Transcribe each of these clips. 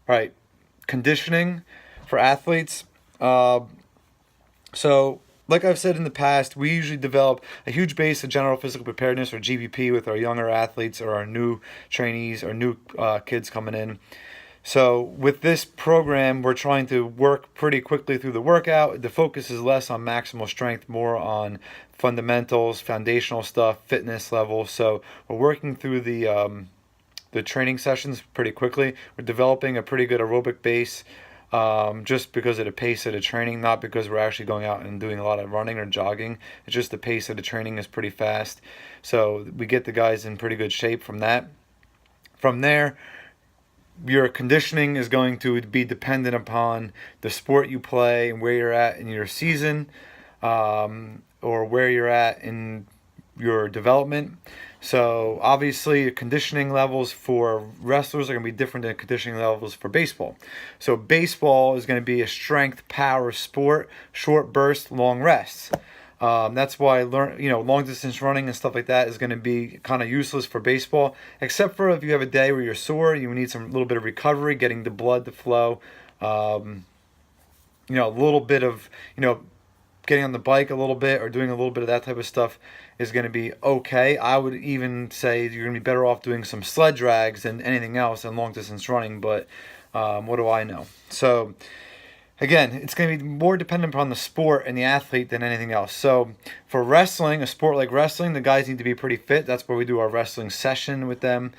All right, conditioning for athletes. Uh, so, like I've said in the past, we usually develop a huge base of general physical preparedness or GPP with our younger athletes or our new trainees or new kids coming in. So, with this program, we're trying to work pretty quickly through the workout. The focus is less on maximal strength, more on fundamentals, foundational stuff, fitness level. So, we're working through the training sessions pretty quickly. We're developing a pretty good aerobic base just because of the pace of the training, not because we're actually going out and doing a lot of running or jogging. It's just the pace of the training is pretty fast. So we get the guys in pretty good shape from that. From there, your conditioning is going to be dependent upon the sport you play and where you're at in your season, or where you're at in your development. So obviously, conditioning levels for wrestlers are going to be different than conditioning levels for baseball. So baseball is going to be a strength power sport, short bursts, long rests. That's why long distance running and stuff like that is going to be kind of useless for baseball, except for if you have a day where you're sore, you need some little bit of recovery, getting the blood to flow. Um, a little bit of getting on the bike a little bit or doing a little bit of that type of stuff is going to be okay. I would even say you're going to be better off doing some sled drags than anything else and long distance running. But what do I know? So again, it's going to be more dependent upon the sport and the athlete than anything else. So for wrestling, a sport like wrestling, the guys need to be pretty fit. That's where we do our wrestling session with them.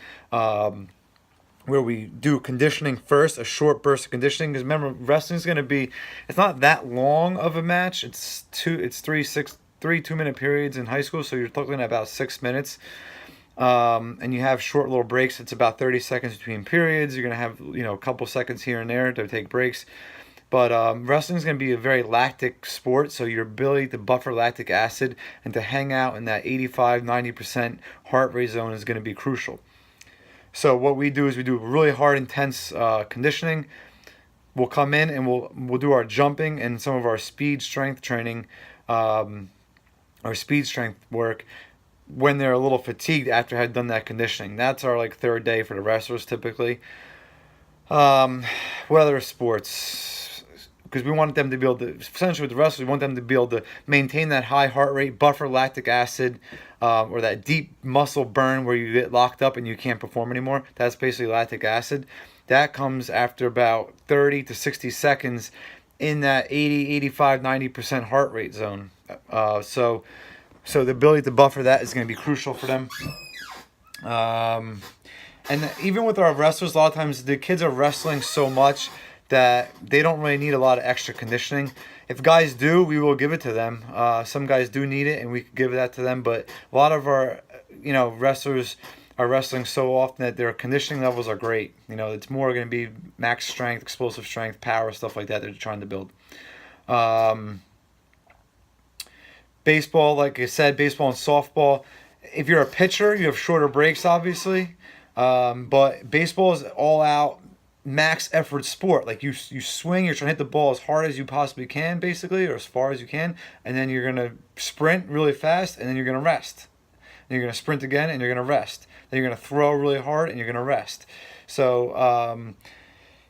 Where we do conditioning first, a short burst of conditioning. Because remember, wrestling is going to be, it's not that long of a match. It's three 2 minute periods in high school, so you're talking about 6 minutes. And you have short little breaks. It's about 30 seconds between periods. You're going to have, a couple seconds here and there to take breaks. But wrestling is going to be a very lactic sport, so your ability to buffer lactic acid and to hang out in that 85-90% heart rate zone is going to be crucial. So what we do is we do really hard, intense conditioning. We'll come in and we'll do our jumping and some of our speed strength training, our speed strength work when they're a little fatigued after had done that conditioning. That's our third day for the wrestlers typically. What other sports? Because we want them to be able to, essentially with the wrestlers, we want them to be able to maintain that high heart rate, buffer lactic acid, or that deep muscle burn where you get locked up and you can't perform anymore. That's basically lactic acid. That comes after about 30 to 60 seconds in that 80, 85, 90% heart rate zone. So the ability to buffer that is going to be crucial for them. And even with our wrestlers, a lot of times the kids are wrestling so much that they don't really need a lot of extra conditioning. If guys do, we will give it to them. Some guys do need it, and we can give that to them. But a lot of our, wrestlers are wrestling so often that their conditioning levels are great. It's more going to be max strength, explosive strength, power, stuff like that they're trying to build. Baseball, like I said, baseball and softball. If you're a pitcher, you have shorter breaks, obviously. But baseball is all out max effort sport. Like you swing, you're trying to hit the ball as hard as you possibly can, basically, or as far as you can, and then you're gonna sprint really fast, and then you're gonna rest. And you're gonna sprint again, and you're gonna rest. Then you're gonna throw really hard, and you're gonna rest. So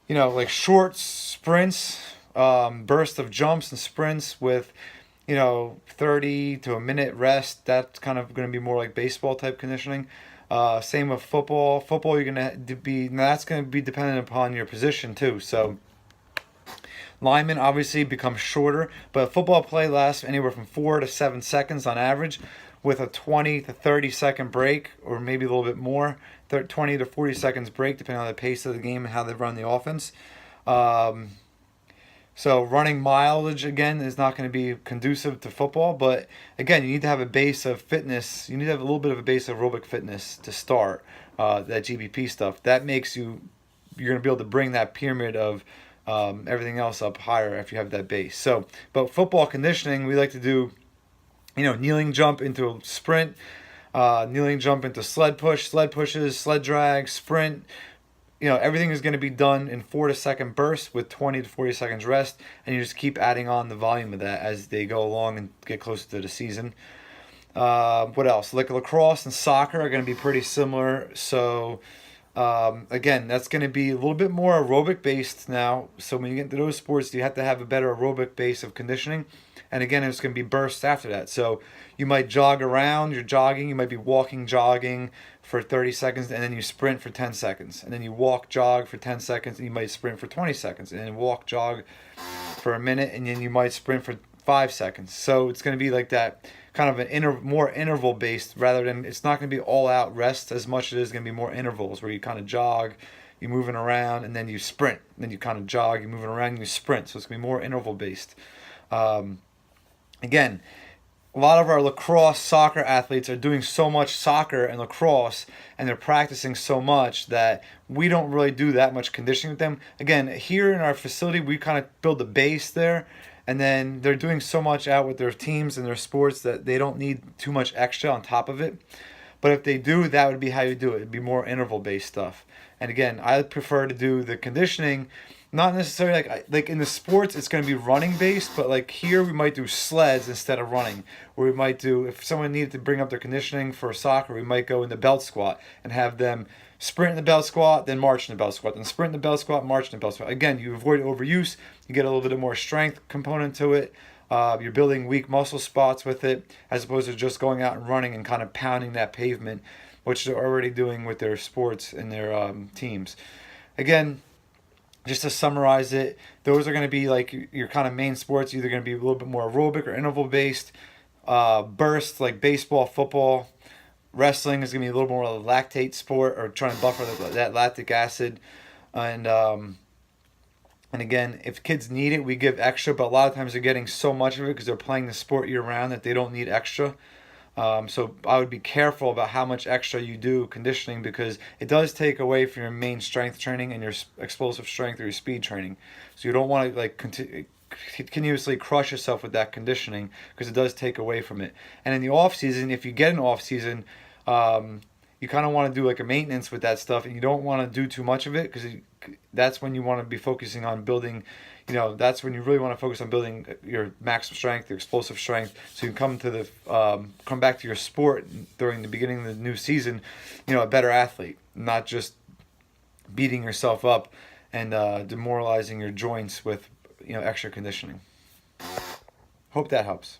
like short sprints, burst of jumps and sprints with 30 to a minute rest. That's kind of going to be more like baseball type conditioning. Same with football. Football, you're going to be, now that's going to be dependent upon your position too. So linemen obviously become shorter, but football play lasts anywhere from 4 to 7 seconds on average, with a 20 to 30 second break, or maybe a little bit more, 20 to 40 seconds break, depending on the pace of the game and how they run the offense. So running mileage again is not going to be conducive to football, but again, you need to have a base of fitness. You need to have a little bit of a base of aerobic fitness to start that GBP stuff. That makes you're going to be able to bring that pyramid of everything else up higher if you have that base. So, but football conditioning, we like to do, kneeling jump into a sprint, kneeling jump into sled pushes, sled drag, sprint. Everything is going to be done in 4 to 2 bursts with 20 to 40 seconds rest, and you just keep adding on the volume of that as they go along and get closer to the season. What else? Like lacrosse and soccer are going to be pretty similar. So Again, that's going to be a little bit more aerobic based now. So when you get into those sports, you have to have a better aerobic base of conditioning. And again, it's going to be bursts after that. So you might jog around, you're jogging, you might be walking, jogging for 30 seconds, and then you sprint for 10 seconds. And then you walk, jog for 10 seconds, and you might sprint for 20 seconds. And then walk, jog for a minute, and then you might sprint for 5 seconds. So it's going to be like that, kind of an more interval based, rather than, it's not going to be all out rest as much as it is going to be more intervals where you kind of jog, you're moving around, and then you sprint, and then you kind of jog, you're moving around, and you sprint. So it's going to be more interval based. Again, a lot of our lacrosse soccer athletes are doing so much soccer and lacrosse, and they're practicing so much that we don't really do that much conditioning with them. Again, here in our facility, we kind of build a base there, and then they're doing so much out with their teams and their sports that they don't need too much extra on top of it. But if they do, that would be how you do it. It'd be more interval based stuff. And again, I prefer to do the conditioning, not necessarily like in the sports it's going to be running based, but like here we might do sleds instead of running. Or we might do, if someone needed to bring up their conditioning for soccer, we might go in the belt squat and have them sprint in the belt squat, then march in the belt squat, then sprint in the belt squat, march in the belt squat. Again, you avoid overuse, you get a little bit more strength component to it. You're building weak muscle spots with it, as opposed to just going out and running and kind of pounding that pavement, which they're already doing with their sports and their teams. Again, just to summarize it, those are going to be like your kind of main sports, either going to be a little bit more aerobic or interval based. Bursts like baseball, football, wrestling is going to be a little more of a lactate sport, or trying to buffer that lactic acid. And again, if kids need it, we give extra, but a lot of times they're getting so much of it because they're playing the sport year round that they don't need extra. So I would be careful about how much extra you do conditioning, because it does take away from your main strength training and your explosive strength or your speed training. So you don't want to like continuously crush yourself with that conditioning, because it does take away from it. And in the off season, if you get an off season, you kind of want to do like a maintenance with that stuff, and you don't want to do too much of it, because that's when you want to be focusing on building, that's when you really want to focus on building your maximum strength, your explosive strength, so you can come back to your sport during the beginning of the new season, a better athlete, not just beating yourself up and demoralizing your joints with extra conditioning. Hope that helps.